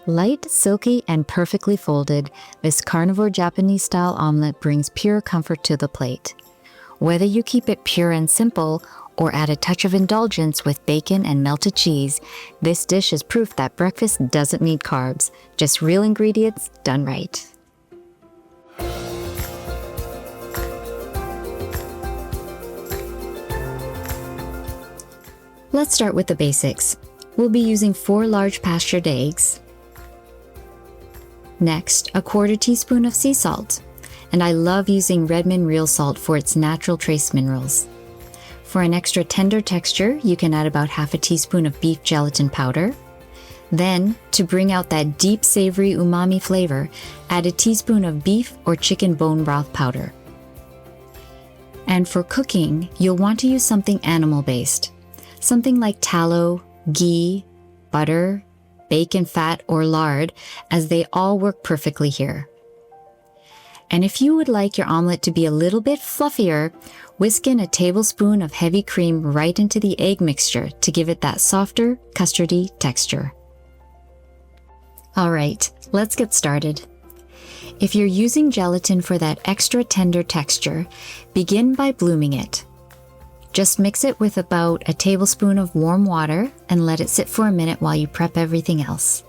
Light, silky, and perfectly folded, this Carnivore Japanese-style omelet brings pure comfort to the plate. Whether you keep it pure and simple, or add a touch of indulgence with bacon and melted cheese, this dish is proof that breakfast doesn't need carbs, just real ingredients done right. Let's start with the basics. We'll be using 4 large pastured eggs. Next, a 1/4 teaspoon of sea salt. And I love using Redmond real salt for its natural trace minerals. For an extra tender texture, you can add about 1/2 teaspoon of beef gelatin powder. Then, to bring out that deep savory umami flavor, add a teaspoon of beef or chicken bone broth powder. And for cooking, you'll want to use something animal-based. Something like tallow, ghee, butter, bacon fat, or lard, as they all work perfectly here. And if you would like your omelet to be a little bit fluffier, whisk in a tablespoon of heavy cream right into the egg mixture to give it that softer, custardy texture. All right, let's get started. If you're using gelatin for that extra tender texture, begin by blooming it. Just mix it with about a tablespoon of warm water and let it sit for a minute while you prep everything else.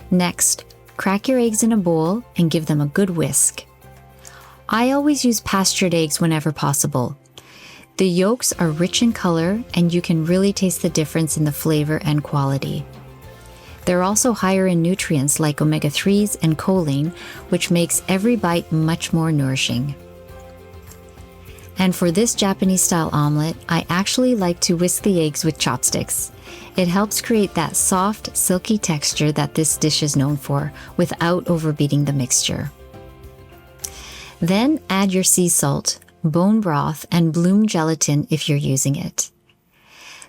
Next, crack your eggs in a bowl and give them a good whisk. I always use pastured eggs whenever possible. The yolks are rich in color and you can really taste the difference in the flavor and quality. They're also higher in nutrients like omega-3s and choline, which makes every bite much more nourishing. And for this Japanese-style omelet, I actually like to whisk the eggs with chopsticks. It helps create that soft, silky texture that this dish is known for, without overbeating the mixture. Then add your sea salt, bone broth, and bloom gelatin if you're using it.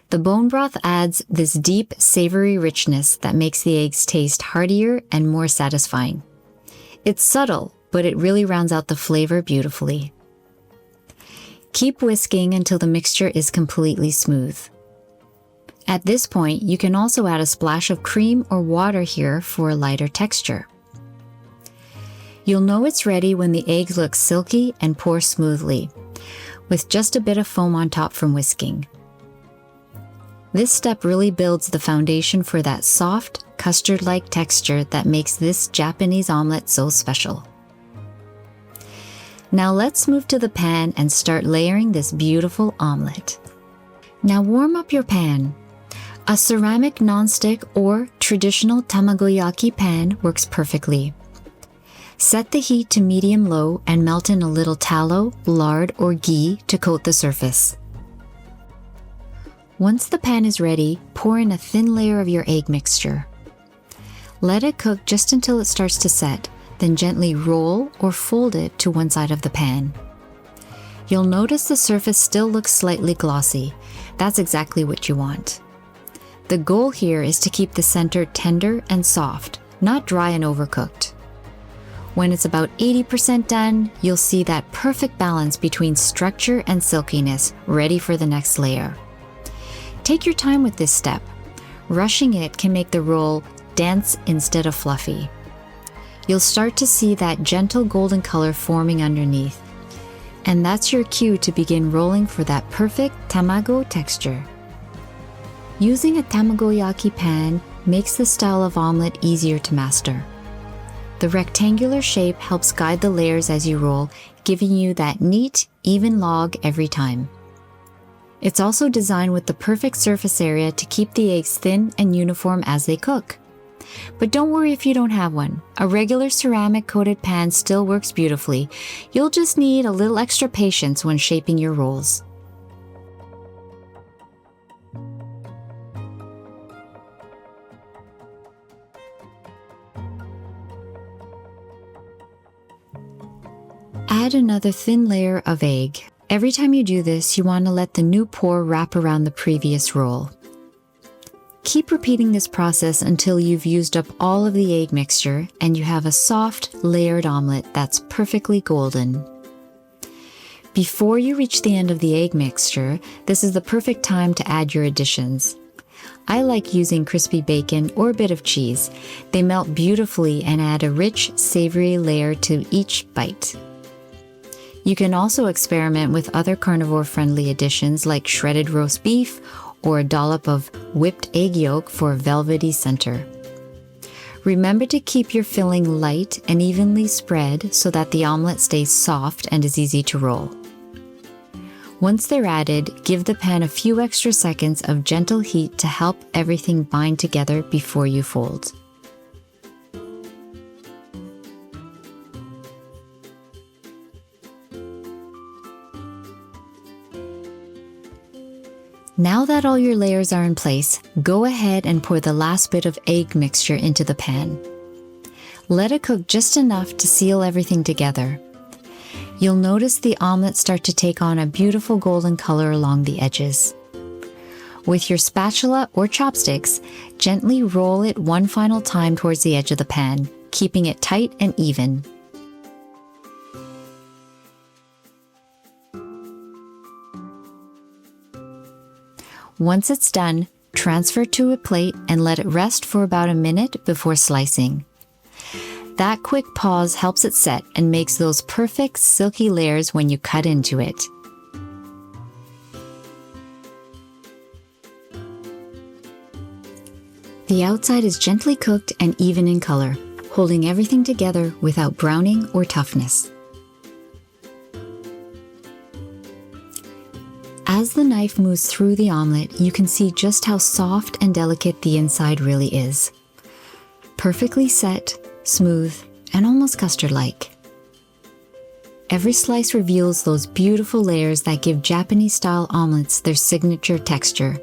The bone broth adds this deep, savory richness that makes the eggs taste heartier and more satisfying. It's subtle, but it really rounds out the flavor beautifully. Keep whisking until the mixture is completely smooth. At this point, you can also add a splash of cream or water here for a lighter texture. You'll know it's ready when the eggs look silky and pour smoothly, with just a bit of foam on top from whisking. This step really builds the foundation for that soft, custard-like texture that makes this Japanese omelet so special. Now let's move to the pan and start layering this beautiful omelet. Now warm up your pan. A ceramic nonstick or traditional tamagoyaki pan works perfectly. Set the heat to medium-low and melt in a little tallow, lard, or ghee to coat the surface. Once the pan is ready, pour in a thin layer of your egg mixture. Let it cook just until it starts to set, then gently roll or fold it to one side of the pan. You'll notice the surface still looks slightly glossy. That's exactly what you want. The goal here is to keep the center tender and soft, not dry and overcooked. When it's about 80% done, you'll see that perfect balance between structure and silkiness, ready for the next layer. Take your time with this step. Rushing it can make the roll dense instead of fluffy. You'll start to see that gentle golden color forming underneath. And that's your cue to begin rolling for that perfect tamago texture. Using a tamagoyaki pan makes the style of omelet easier to master. The rectangular shape helps guide the layers as you roll, giving you that neat, even log every time. It's also designed with the perfect surface area to keep the eggs thin and uniform as they cook. But don't worry if you don't have one. A regular ceramic coated pan still works beautifully. You'll just need a little extra patience when shaping your rolls. Add another thin layer of egg. Every time you do this, you want to let the new pour wrap around the previous roll. Keep repeating this process until you've used up all of the egg mixture and you have a soft, layered omelet that's perfectly golden. Before you reach the end of the egg mixture, this is the perfect time to add your additions. I like using crispy bacon or a bit of cheese. They melt beautifully and add a rich, savory layer to each bite. You can also experiment with other carnivore-friendly additions like shredded roast beef or a dollop of whipped egg yolk for a velvety center. Remember to keep your filling light and evenly spread so that the omelet stays soft and is easy to roll. Once they're added, give the pan a few extra seconds of gentle heat to help everything bind together before you fold. Now that all your layers are in place, go ahead and pour the last bit of egg mixture into the pan. Let it cook just enough to seal everything together. You'll notice the omelet start to take on a beautiful golden color along the edges. With your spatula or chopsticks, gently roll it one final time towards the edge of the pan, keeping it tight and even. Once it's done, transfer to a plate and let it rest for about a minute before slicing. That quick pause helps it set and makes those perfect silky layers when you cut into it. The outside is gently cooked and even in color, holding everything together without browning or toughness. As the knife moves through the omelet, you can see just how soft and delicate the inside really is. Perfectly set, smooth, and almost custard-like. Every slice reveals those beautiful layers that give Japanese-style omelets their signature texture.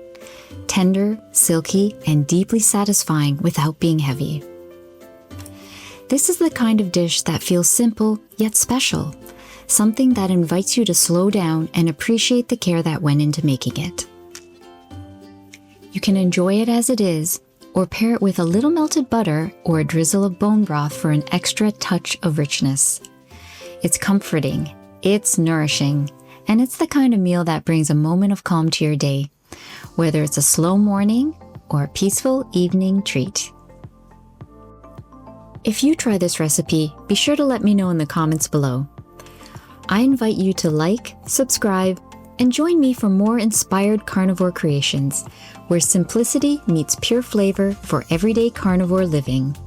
Tender, silky, and deeply satisfying without being heavy. This is the kind of dish that feels simple yet special. Something that invites you to slow down and appreciate the care that went into making it. You can enjoy it as it is, or pair it with a little melted butter or a drizzle of bone broth for an extra touch of richness. It's comforting, it's nourishing, and it's the kind of meal that brings a moment of calm to your day, whether it's a slow morning or a peaceful evening treat. If you try this recipe, be sure to let me know in the comments below. I invite you to like, subscribe, and join me for more inspired carnivore creations, where simplicity meets pure flavor for everyday carnivore living.